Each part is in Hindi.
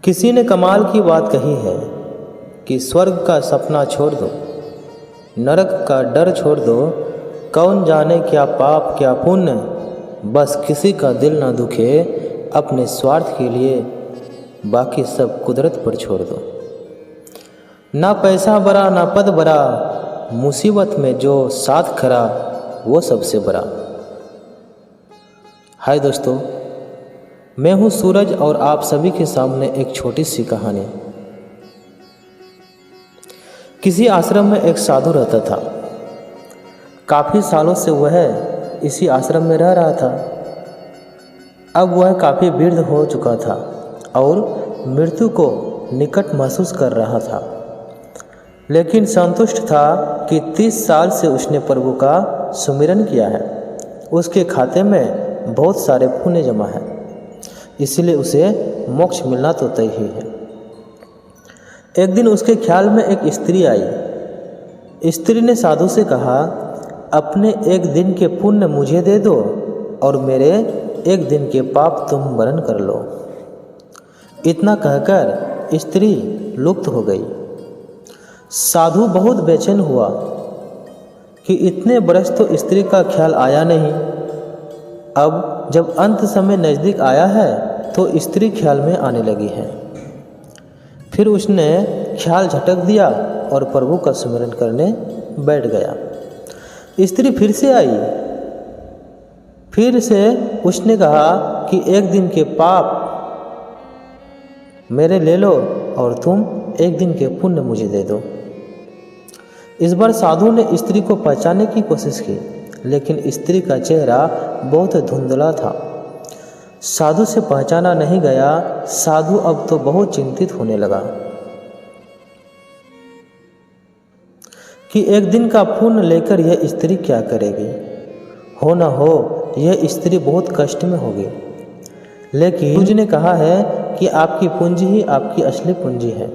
किसी ने कमाल की बात कही है कि स्वर्ग का सपना छोड़ दो, नरक का डर छोड़ दो। कौन जाने क्या पाप क्या पुण्य, बस किसी का दिल ना दुखे अपने स्वार्थ के लिए, बाकी सब कुदरत पर छोड़ दो। ना पैसा बड़ा ना पद बड़ा, मुसीबत में जो साथ खड़ा वो सबसे बड़ा। हाय दोस्तों, मैं हूँ सूरज और आप सभी के सामने एक छोटी सी कहानी। किसी आश्रम में एक साधु रहता था। काफ़ी सालों से वह इसी आश्रम में रह रहा था। अब वह काफ़ी वृद्ध हो चुका था और मृत्यु को निकट महसूस कर रहा था, लेकिन संतुष्ट था कि 30 साल से उसने प्रभु का सुमिरन किया है। उसके खाते में बहुत सारे पुण्य जमा है, इसलिए उसे मोक्ष मिलना तो तय ही है। एक दिन उसके ख्याल में एक स्त्री आई। स्त्री ने साधु से कहा, अपने एक दिन के पुण्य मुझे दे दो और मेरे एक दिन के पाप तुम वरण कर लो। इतना कहकर स्त्री लुप्त हो गई। साधु बहुत बेचैन हुआ कि इतने बरस तो स्त्री का ख्याल आया नहीं। अब जब अंत समय नज़दीक आया है तो स्त्री ख्याल में आने लगी है। फिर उसने ख्याल झटक दिया और प्रभु का स्मरण करने बैठ गया। स्त्री फिर से आई। फिर से उसने कहा कि एक दिन के पाप मेरे ले लो और तुम एक दिन के पुण्य मुझे दे दो। इस बार साधु ने स्त्री को पहचानने की कोशिश की, लेकिन स्त्री का चेहरा बहुत धुंधला था। साधु से पहचाना नहीं गया। साधु अब तो बहुत चिंतित होने लगा कि एक दिन का पुण्य लेकर यह स्त्री क्या करेगी। हो ना हो यह स्त्री बहुत कष्ट में होगी। लेकिन गुरु जी ने कहा है कि आपकी पूंजी ही आपकी असली पूंजी है,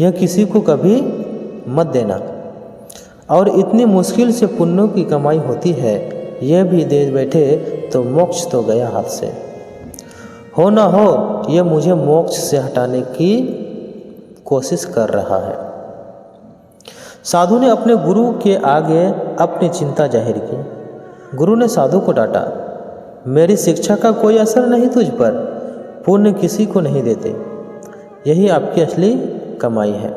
यह किसी को कभी मत देना। और इतनी मुश्किल से पुण्यों की कमाई होती है, यह भी दे बैठे तो मोक्ष तो गया हाथ से। हो ना हो यह मुझे मोक्ष से हटाने की कोशिश कर रहा है। साधु ने अपने गुरु के आगे अपनी चिंता जाहिर की। गुरु ने साधु को डांटा, मेरी शिक्षा का कोई असर नहीं तुझ पर, पुण्य किसी को नहीं देते, यही आपकी असली कमाई है।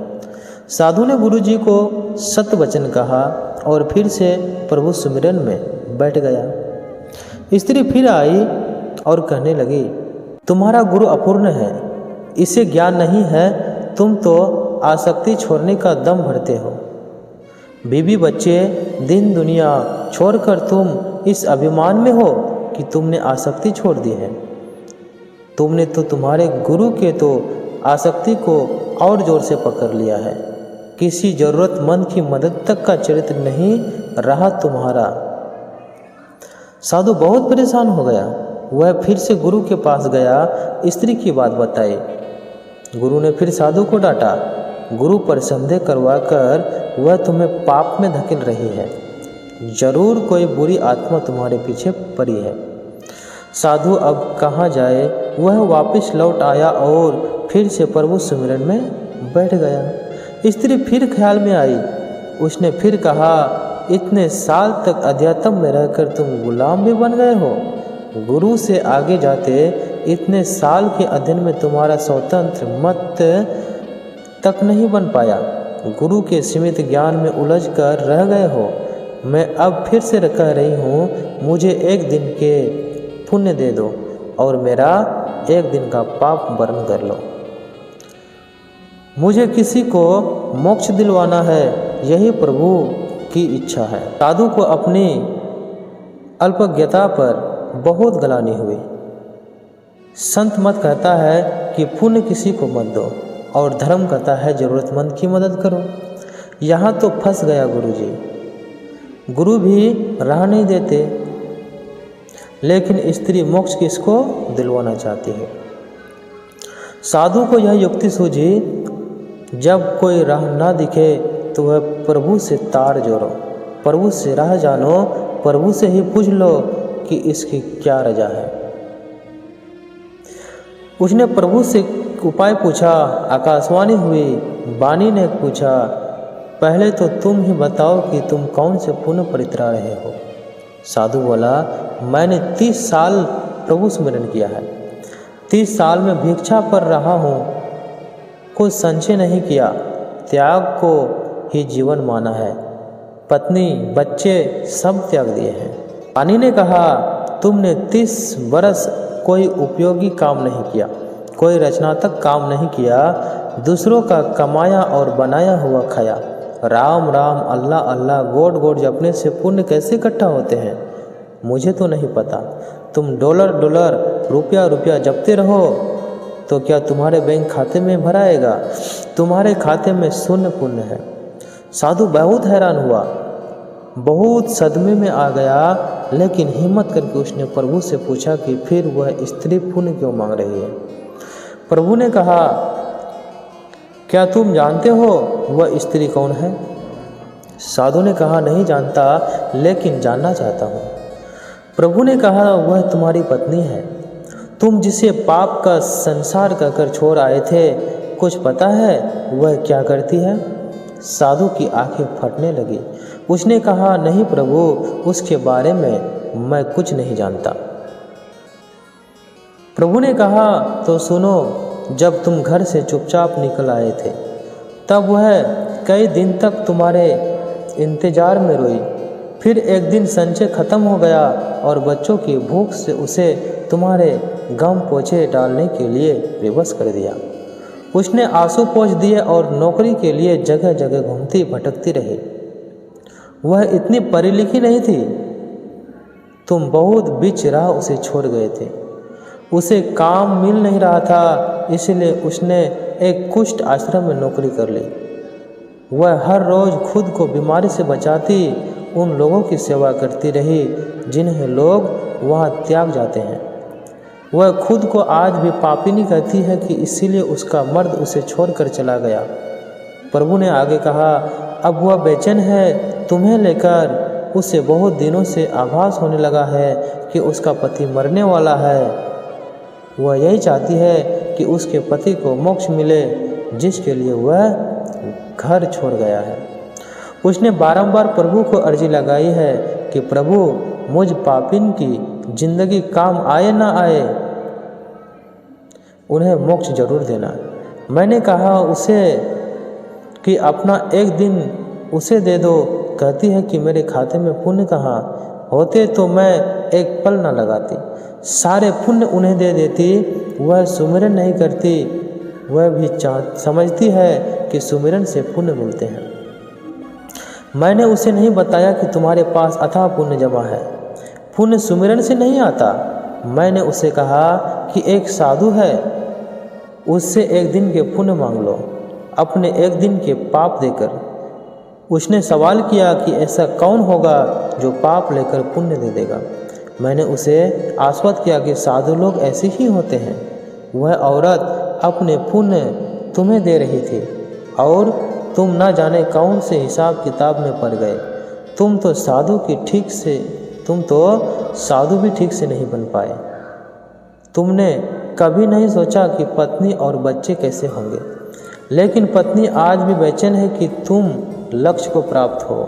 साधु ने गुरु जी को सत्य वचन कहा और फिर से प्रभु सुमिरन में बैठ गया। स्त्री फिर आई और कहने लगी, तुम्हारा गुरु अपूर्ण है, इसे ज्ञान नहीं है, तुम तो आसक्ति छोड़ने का दम भरते हो। बीवी बच्चे दिन दुनिया छोड़कर तुम इस अभिमान में हो कि तुमने आसक्ति छोड़ दी है। तुमने तो तुम्हारे गुरु के तो आसक्ति को और जोर से पकड़ लिया है। किसी जरूरतमंद की मदद तक का चरित्र नहीं रहा तुम्हारा। साधु बहुत परेशान हो गया। वह फिर से गुरु के पास गया, स्त्री की बात बताई। गुरु ने फिर साधु को डांटा। गुरु पर संदेह करवाकर वह तुम्हें पाप में धकेल रही है। जरूर कोई बुरी आत्मा तुम्हारे पीछे पड़ी है। साधु अब कहाँ जाए। वह वापस लौट आया और फिर से प्रभु सुमिरन में बैठ गया। स्त्री फिर ख्याल में आई। उसने फिर कहा, इतने साल तक अध्यात्म में रहकर तुम गुलाम भी बन गए हो। गुरु से आगे जाते इतने साल के अध्ययन में तुम्हारा स्वतंत्र मत तक नहीं बन पाया। गुरु के सीमित ज्ञान में उलझ कर रह गए हो। मैं अब फिर से कह रही हूँ, मुझे एक दिन के पुण्य दे दो और मेरा एक दिन का पाप वरण कर लो। मुझे किसी को मोक्ष दिलवाना है, यही प्रभु की इच्छा है। साधु को अपनी अल्पज्ञता पर बहुत गलानी हुई। संत मत कहता है कि पुण्य किसी को मत दो और धर्म कहता है जरूरतमंद की मदद करो। यहाँ तो फंस गया गुरु जी। गुरु भी राह नहीं देते, लेकिन स्त्री मोक्ष किसको दिलवाना चाहती है। साधु को यह युक्ति सूझी, जब कोई राह ना दिखे तो वह प्रभु से तार जोड़ो, प्रभु से राह जानो, प्रभु से ही पूछ लो कि इसकी क्या रजा है। उसने प्रभु से एक उपाय पूछा। आकाशवाणी हुई। वाणी ने पूछा, पहले तो तुम ही बताओ कि तुम कौन से पुण्य परित्रा रहे हो। साधु बोला, मैंने 30 साल प्रभु स्मरण किया है। 30 साल में भिक्षा पर रहा हूँ, कुछ संचय नहीं किया, त्याग को ही जीवन माना है। पत्नी बच्चे सब त्याग दिए हैं। वाणी ने कहा, तुमने 30 बरस कोई उपयोगी काम नहीं किया, कोई रचनात्मक काम नहीं किया, दूसरों का कमाया और बनाया हुआ खाया। राम राम अल्लाह अल्लाह गोड गोड जपने से पुण्य कैसे इकट्ठा होते हैं मुझे तो नहीं पता। तुम डॉलर डॉलर रुपया रुपया जपते रहो तो क्या तुम्हारे बैंक खाते में भराएगा? तुम्हारे खाते में शून्य पुण्य है। साधु बहुत हैरान हुआ, बहुत सदमे में आ गया, लेकिन हिम्मत करके उसने प्रभु से पूछा कि फिर वह स्त्री पुण्य क्यों मांग रही है। प्रभु ने कहा, क्या तुम जानते हो वह स्त्री कौन है? साधु ने कहा, नहीं जानता, लेकिन जानना चाहता हूँ। प्रभु ने कहा, वह तुम्हारी पत्नी है, तुम जिसे पाप का संसार कहकर छोड़ आए थे। कुछ पता है वह क्या करती है? साधु की आंखें फटने लगी। उसने कहा, नहीं प्रभु, उसके बारे में मैं कुछ नहीं जानता। प्रभु ने कहा, तो सुनो, जब तुम घर से चुपचाप निकल आए थे तब वह कई दिन तक तुम्हारे इंतजार में रोई। फिर एक दिन संचय खत्म हो गया और बच्चों की भूख से उसे तुम्हारे गम पोछे डालने के लिए विवश कर दिया। उसने आंसू पोंछ दिए और नौकरी के लिए जगह जगह घूमती भटकती रही। वह इतनी पढ़ी लिखी नहीं थी, तुम बहुत बीच राह उसे छोड़ गए थे। उसे काम मिल नहीं रहा था, इसलिए उसने एक कुष्ठ आश्रम में नौकरी कर ली। वह हर रोज़ खुद को बीमारी से बचाती उन लोगों की सेवा करती रही जिन्हें लोग वहाँ त्याग जाते हैं। वह खुद को आज भी पापिनी कहती है कि इसीलिए उसका मर्द उसे छोड़कर चला गया। प्रभु ने आगे कहा, अब वह बेचैन है तुम्हें लेकर। उसे बहुत दिनों से आभास होने लगा है कि उसका पति मरने वाला है। वह यही चाहती है कि उसके पति को मोक्ष मिले, जिसके लिए वह घर छोड़ गया है। उसने बारंबार प्रभु को अर्जी लगाई है कि प्रभु, मुझ पापिन की जिंदगी काम आए ना आए, उन्हें मोक्ष जरूर देना। मैंने कहा उसे कि अपना एक दिन उसे दे दो। कहती है कि मेरे खाते में पुण्य कहाँ होते तो मैं एक पल न लगाती, सारे पुण्य उन्हें दे देती। वह सुमिरन नहीं करती, वह भी समझती है कि सुमिरन से पुण्य मिलते हैं। मैंने उसे नहीं बताया कि तुम्हारे पास अथाह पुण्य जमा है, पुण्य सुमिरन से नहीं आता। मैंने उसे कहा कि एक साधु है, उससे एक दिन के पुण्य मांग लो, अपने एक दिन के पाप देकर। उसने सवाल किया कि ऐसा कौन होगा जो पाप लेकर पुण्य दे देगा। मैंने उसे आश्वस्त किया कि साधु लोग ऐसे ही होते हैं। वह औरत अपने पुण्य तुम्हें दे रही थी और तुम न जाने कौन से हिसाब किताब में पड़ गए। तुम तो साधु भी ठीक से नहीं बन पाए। तुमने कभी नहीं सोचा कि पत्नी और बच्चे कैसे होंगे, लेकिन पत्नी आज भी बेचैन है कि तुम लक्ष्य को प्राप्त हो।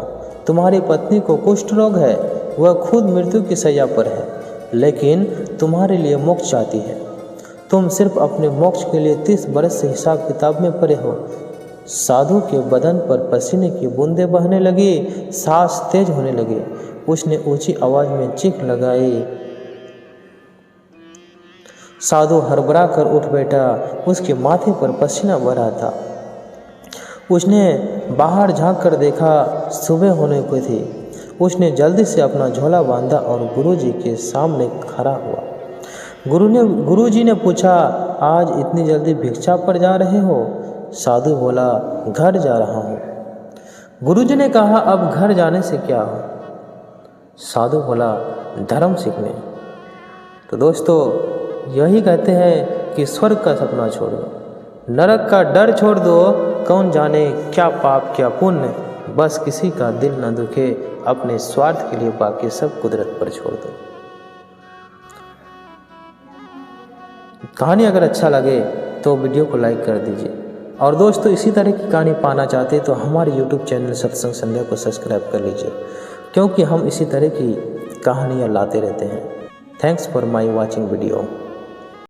तुम्हारी पत्नी को कुष्ठ रोग है, वह खुद मृत्यु की शैया पर है, लेकिन तुम्हारे लिए मोक्ष चाहती है। तुम सिर्फ अपने मोक्ष के लिए 30 बरस से हिसाब किताब में पड़े हो। साधु के बदन पर पसीने की बूंदें बहने लगी, सांस तेज होने लगी। उसने ऊंची आवाज में चीख लगाई। साधु हड़बड़ा कर उठ बैठा, उसके माथे पर पसीना बह रहा था। उसने बाहर झांक कर देखा, सुबह होने को थी। उसने जल्दी से अपना झोला बांधा और गुरुजी के सामने खड़ा हुआ। गुरुजी ने पूछा, आज इतनी जल्दी भिक्षा पर जा रहे हो? साधु बोला, घर जा रहा हूँ। गुरुजी ने कहा, अब घर जाने से क्या हो? साधु बोला, धर्म सीखने। तो दोस्तों, यही कहते हैं कि स्वर्ग का सपना छोड़ो, नरक का डर छोड़ दो। कौन जाने क्या पाप क्या पुण्य, बस किसी का दिल न दुखे। अपने स्वार्थ के लिए बाकी सब कुदरत पर छोड़ दो। कहानी अगर अच्छा लगे तो वीडियो को लाइक कर दीजिए। और दोस्तों इसी तरह की कहानी पाना चाहते हैं तो हमारे यूट्यूब चैनल सत्संग संध्या को सब्सक्राइब कर लीजिए, क्योंकि हम इसी तरह की कहानियाँ लाते रहते हैं। Thanks for my watching video.